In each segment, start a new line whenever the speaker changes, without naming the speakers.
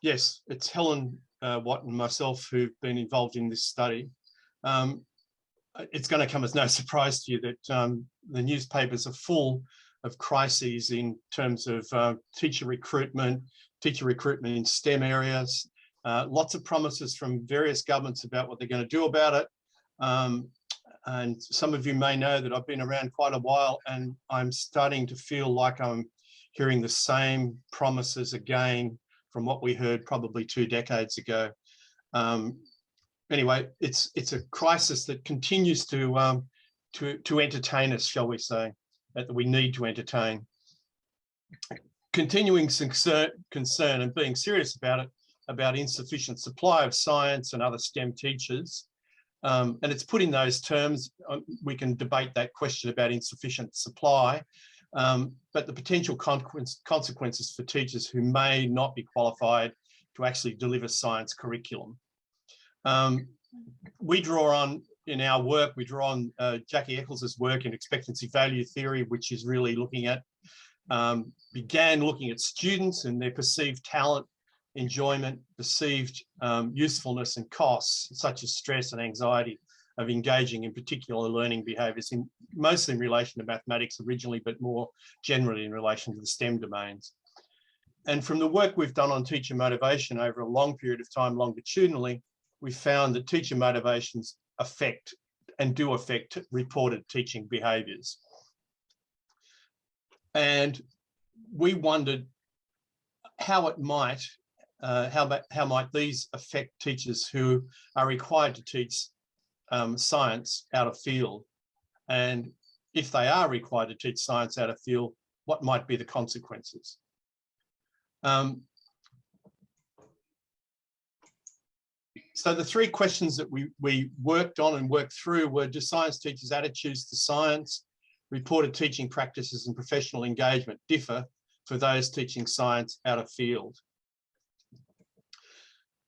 Yes, it's Helen, Watt and myself who've been involved in this study. It's going to come as no surprise to you that the newspapers are full of crises in terms of teacher recruitment in STEM areas, lots of promises from various governments about what they're going to do about it. And some of you may know that I've been around quite a while, and I'm starting to feel like I'm hearing the same promises again from what we heard probably 2 decades ago. Anyway, it's a crisis that continues to entertain us, shall we say, that we need to entertain. Continuing concern and being serious about it, about insufficient supply of science and other STEM teachers. And it's put in those terms. We can debate that question about insufficient supply, but the potential consequences for teachers who may not be qualified to actually deliver science curriculum. We draw on, in our work, we draw on Jackie Eccles's work in expectancy value theory, which is really looking at, began looking at students and their perceived talent, enjoyment, perceived usefulness and costs, such as stress and anxiety of engaging in particular learning behaviours, mostly in relation to mathematics originally, but more generally in relation to the STEM domains. And from the work we've done on teacher motivation over a long period of time longitudinally, we found that teacher motivations affect and do affect reported teaching behaviours. And we wondered how it might, how might these affect teachers who are required to teach science out of field? And if they are required to teach science out of field, what might be the consequences? So the 3 questions that we worked on and worked through were: do science teachers' attitudes to science, reported teaching practices and professional engagement differ for those teaching science out of field?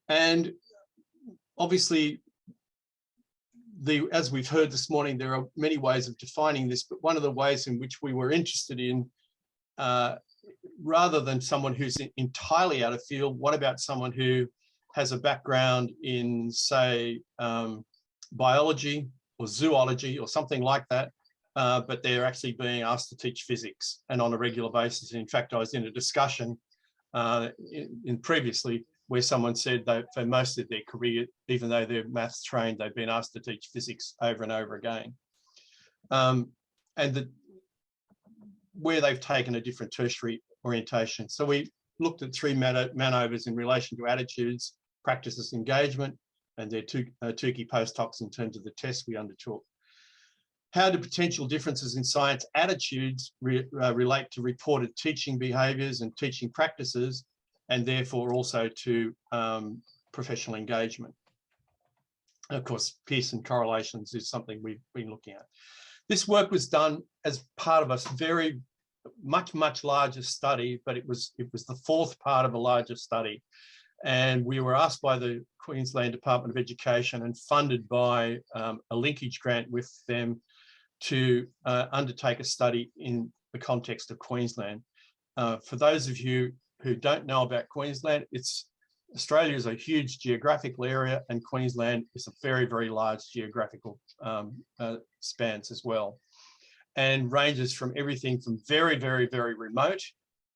And obviously, as we've heard this morning, there are many ways of defining this, but one of the ways in which we were interested in, rather than someone who's entirely out of field, what about someone who has a background in, say, biology or zoology or something like that, but they're actually being asked to teach physics and on a regular basis. In fact, I was in a discussion previously where someone said that for most of their career, even though they're maths trained, they've been asked to teach physics over and over again. And where they've taken a different tertiary orientation. So we looked at 3 manovers in relation to attitudes, practices, engagement, and their 2 key post-hocs in terms of the tests we undertook. How do potential differences in science attitudes relate to reported teaching behaviours and teaching practices, and therefore also to professional engagement? And of course, Pearson correlations is something we've been looking at. This work was done as part of a much larger study, but it was the 4th part of a larger study. And we were asked by the Queensland Department of Education and funded by a linkage grant with them to undertake a study in the context of Queensland. For those of you who don't know about Queensland, Australia is a huge geographical area, and Queensland is a very, very large geographical spans as well, and ranges from everything from very, very, very remote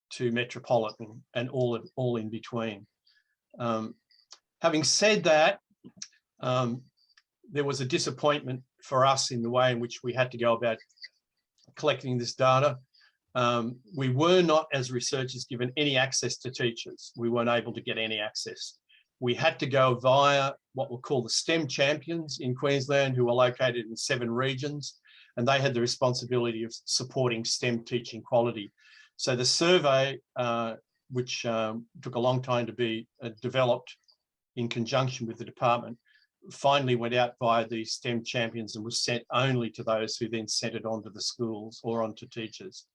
to metropolitan and all in between. Having said that, there was a disappointment for us in the way in which we had to go about collecting this data. We were not, as researchers, given any access to teachers. We weren't able to get any access. We had to go via what we'll call the STEM champions in Queensland, who are located in 7 regions, and they had the responsibility of supporting STEM teaching quality. So the survey, which took a long time to be developed in conjunction with the department, finally went out via the STEM champions and was sent only to those who then sent it on to the schools or on to teachers.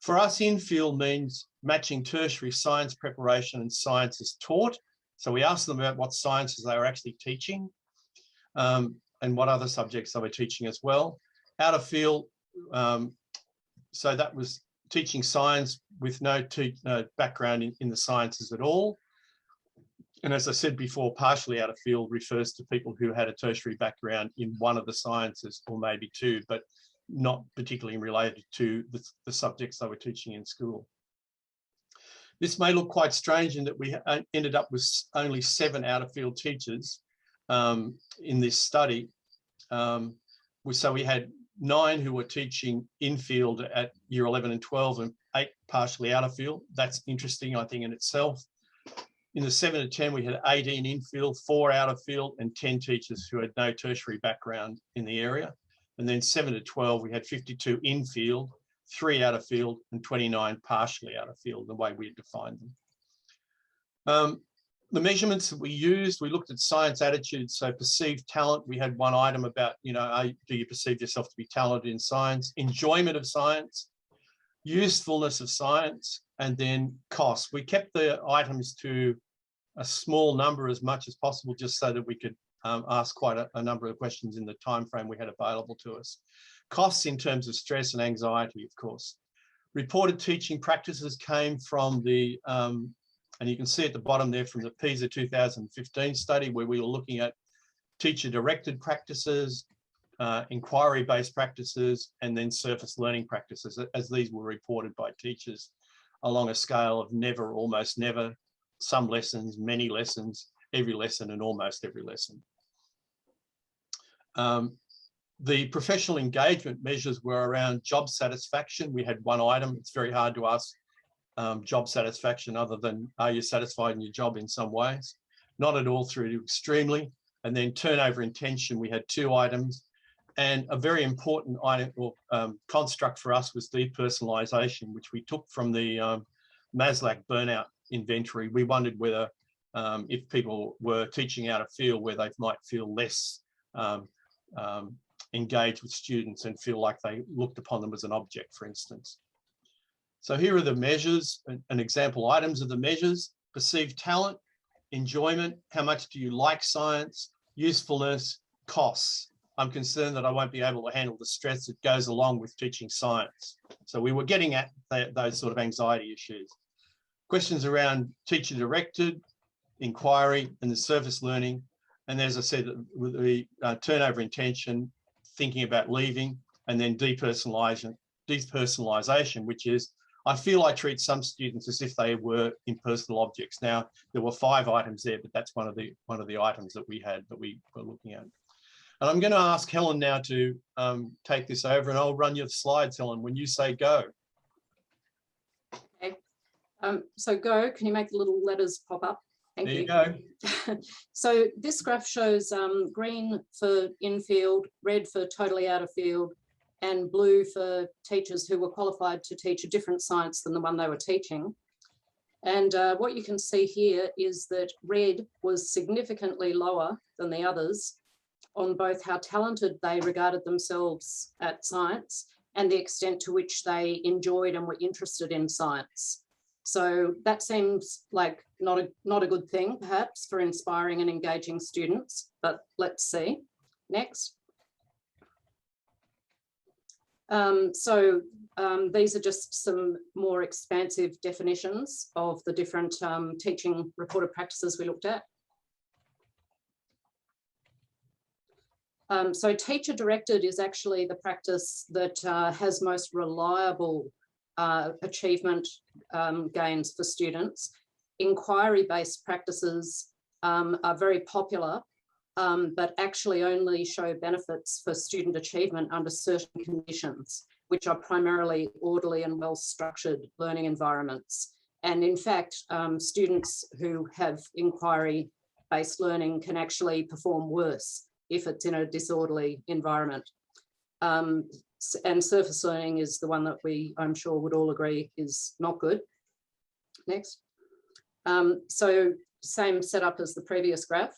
For us, in-field means matching tertiary science preparation and sciences taught. So we asked them about what sciences they were actually teaching and what other subjects they were teaching as well. Out of field, so that was teaching science with no background in the sciences at all. And as I said before, partially out of field refers to people who had a tertiary background in one of the sciences, or maybe two, but not particularly related to the subjects they were teaching in school. This may look quite strange in that we ended up with only 7 out-of-field teachers in this study. So we had 9 who were teaching in field at year 11 and 12 and 8 partially out of field. That's interesting, I think, in itself. In the 7 to 10, we had 18 in field, 4 out of field, and 10 teachers who had no tertiary background in the area. And then 7 to 12, we had 52 in field, 3 out of field, and 29 partially out of field, the way we had defined them. The measurements that we used, we looked at science attitudes, so perceived talent. We had one item about, do you perceive yourself to be talented in science? Enjoyment of science, usefulness of science, and then cost. We kept the items to a small number as much as possible, just so that we could ask quite a number of questions in the time frame we had available to us. Costs in terms of stress and anxiety, of course. Reported teaching practices came from the and you can see at the bottom there from the PISA 2015 study, where we were looking at teacher-directed practices, inquiry-based practices, and then surface learning practices, as these were reported by teachers along a scale of never, almost never, some lessons, many lessons, every lesson, and almost every lesson. The professional engagement measures were around job satisfaction. We had one item. It's very hard to ask job satisfaction other than, are you satisfied in your job in some ways? Not at all through to extremely. And then turnover intention, we had 2 items. And a very important item or construct for us was depersonalization, which we took from the Maslach burnout inventory. We wondered whether if people were teaching out of field, where they might feel less engaged with students and feel like they looked upon them as an object, for instance. So here are the measures, and example items of the measures: perceived talent, enjoyment, how much do you like science, usefulness, costs. I'm concerned that I won't be able to handle the stress that goes along with teaching science. So we were getting at those sort of anxiety issues. Questions around teacher-directed, inquiry, and the surface learning. And as I said, with the turnover intention, thinking about leaving, and then depersonalization, which is, I feel I treat some students as if they were impersonal objects. Now, there were 5 items there, but that's one of the items that we had that we were looking at. And I'm going to ask Helen now to take this over, and I'll run you the slides, Helen, when you say go.
Okay. So go, can you make the little letters pop up? Thank you.
There you go.
So this graph shows green for in-field, red for totally out of field, and blue for teachers who were qualified to teach a different science than the one they were teaching. And what you can see here is that red was significantly lower than the others on both how talented they regarded themselves at science and the extent to which they enjoyed and were interested in science. So that seems like not a good thing, perhaps, for inspiring and engaging students, but let's see. Next. These are just some more expansive definitions of the different teaching reported practices we looked at. So teacher-directed is actually the practice that has most reliable achievement gains for students. Inquiry-based practices are very popular, but actually only show benefits for student achievement under certain conditions, which are primarily orderly and well-structured learning environments. And in fact, students who have inquiry-based learning can actually perform worse if it's in a disorderly environment. And surface learning is the one that I'm sure, would all agree is not good. Next. So same setup as the previous graph.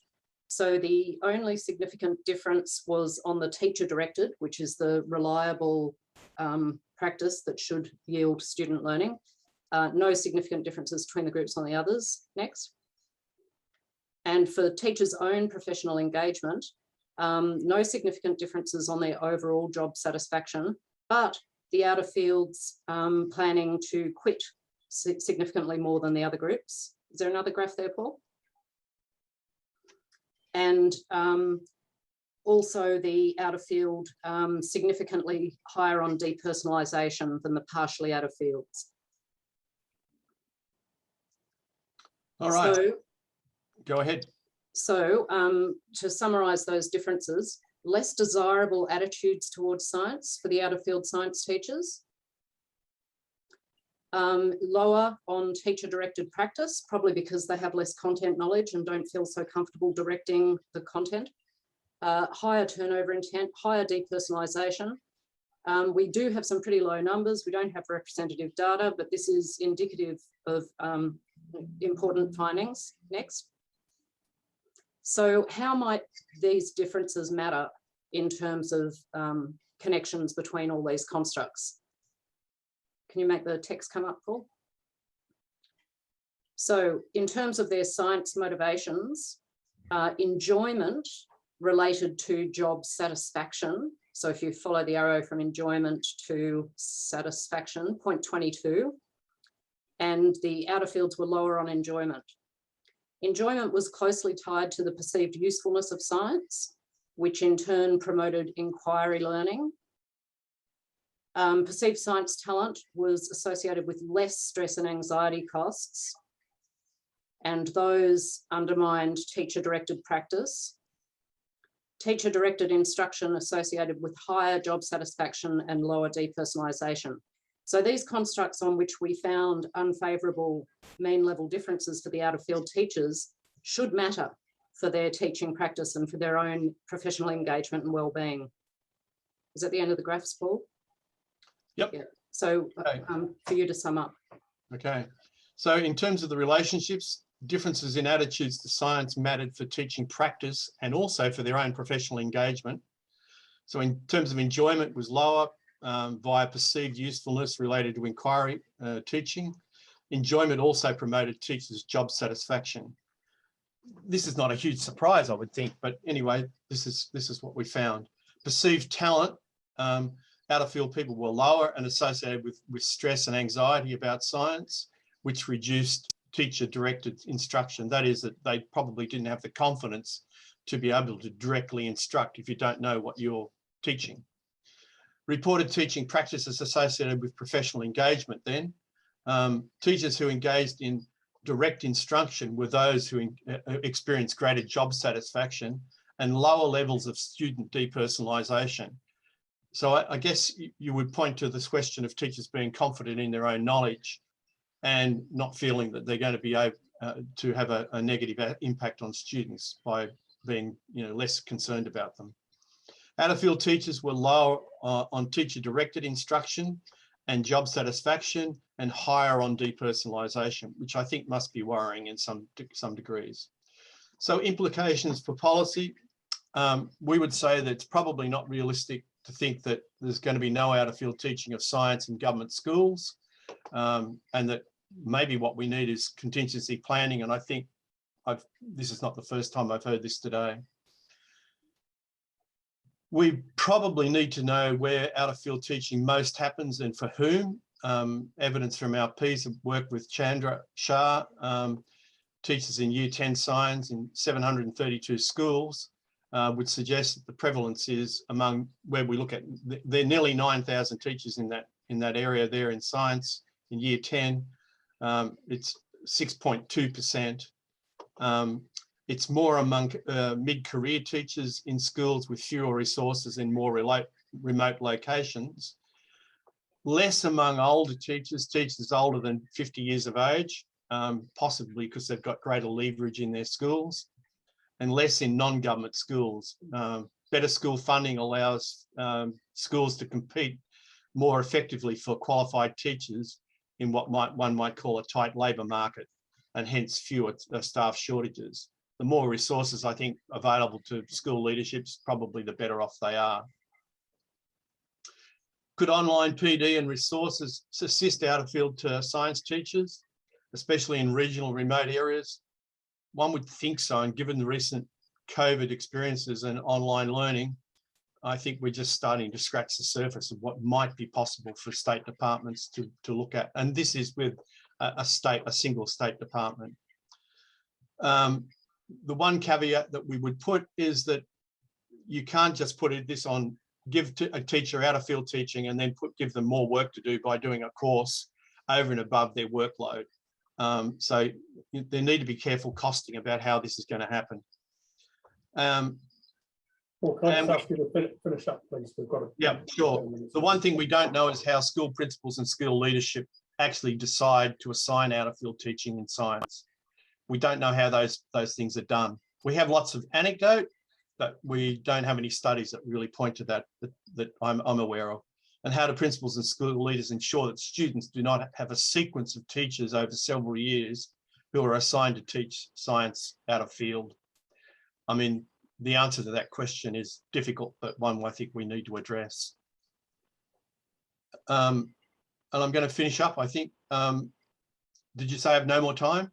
So the only significant difference was on the teacher-directed, which is the reliable practice that should yield student learning. No significant differences between the groups on the others. Next. And for teachers' own professional engagement, no significant differences on their overall job satisfaction, but the outer fields planning to quit significantly more than the other groups. Is there another graph there, Paul? And also the outer field significantly higher on depersonalisation than the partially outer fields.
All right,
So,
go ahead.
So to summarise those differences, less desirable attitudes towards science for the outer field science teachers. Lower on teacher-directed practice, probably because they have less content knowledge and don't feel so comfortable directing the content. Higher turnover intent, higher depersonalisation. We do have some pretty low numbers. We don't have representative data, but this is indicative of important findings. Next. So how might these differences matter in terms of connections between all these constructs? Can you make the text come up, Paul? So in terms of their science motivations, enjoyment related to job satisfaction. So if you follow the arrow from enjoyment to satisfaction, 0.22, and the outer fields were lower on enjoyment. Enjoyment was closely tied to the perceived usefulness of science, which in turn promoted inquiry learning. Perceived science talent was associated with less stress and anxiety costs, and those undermined teacher-directed practice. Teacher-directed instruction associated with higher job satisfaction and lower depersonalisation. So these constructs on which we found unfavourable mean level differences for the outer field teachers should matter for their teaching practice and for their own professional engagement and wellbeing. Is that the end of the graphs, Paul?
Yep.
Yeah. So
okay.
For you to sum up.
Okay. So in terms of the relationships, differences in attitudes to science mattered for teaching practice and also for their own professional engagement. So in terms of enjoyment was lower via perceived usefulness related to inquiry teaching. Enjoyment also promoted teachers' job satisfaction. This is not a huge surprise, I would think, but anyway, this is what we found. Perceived talent, outer field people were lower and associated with stress and anxiety about science, which reduced teacher-directed instruction. That is, that they probably didn't have the confidence to be able to directly instruct if you don't know what you're teaching. Reported teaching practices associated with professional engagement then. Teachers who engaged in direct instruction were those who experienced greater job satisfaction and lower levels of student depersonalisation. So I guess you would point to this question of teachers being confident in their own knowledge and not feeling that they're going to be able to have a negative impact on students by being less concerned about them. Outer field teachers were lower on teacher-directed instruction and job satisfaction and higher on depersonalisation, which I think must be worrying in some degrees. So implications for policy, we would say that it's probably not realistic to think that there's going to be no outer field teaching of science in government schools, and that maybe what we need is contingency planning. And I think this is not the first time I've heard this today. We probably need to know where out of field teaching most happens and for whom. Evidence from our piece of work with Chandra Shah, teachers in Year 10 Science in 732 schools, would suggest that the prevalence is among where we look at, there are nearly 9,000 teachers in that area there in science in Year 10. It's 6.2%. It's more among mid-career teachers in schools with fewer resources in more remote locations. Less among older teachers older than 50 years of age, possibly because they've got greater leverage in their schools, and less in non-government schools. Better school funding allows schools to compete more effectively for qualified teachers in what one might call a tight labour market, and hence fewer staff shortages. The more resources, I think, available to school leaderships, probably the better off they are. Could online PD and resources assist out of field science teachers, especially in regional remote areas? One would think so, and given the recent COVID experiences and online learning, I think we're just starting to scratch the surface of what might be possible for state departments to look at. And this is with a single state department. The one caveat that we would put is that you can't just put this on, give a teacher out of field teaching and then give them more work to do by doing a course over and above their workload. So there need to be careful costing about how this is going to happen.
Well, can I just ask you to finish up, please? We've got
yeah, sure. The one thing we don't know is how school principals and school leadership actually decide to assign out of field teaching in science. We don't know how those things are done. We have lots of anecdote, but we don't have any studies that really point to that I'm aware of. And how do principals and school leaders ensure that students do not have a sequence of teachers over several years who are assigned to teach science out of field? I mean, the answer to that question is difficult, but one I think we need to address. And I'm going to finish up, I think. Did you say I have no more time?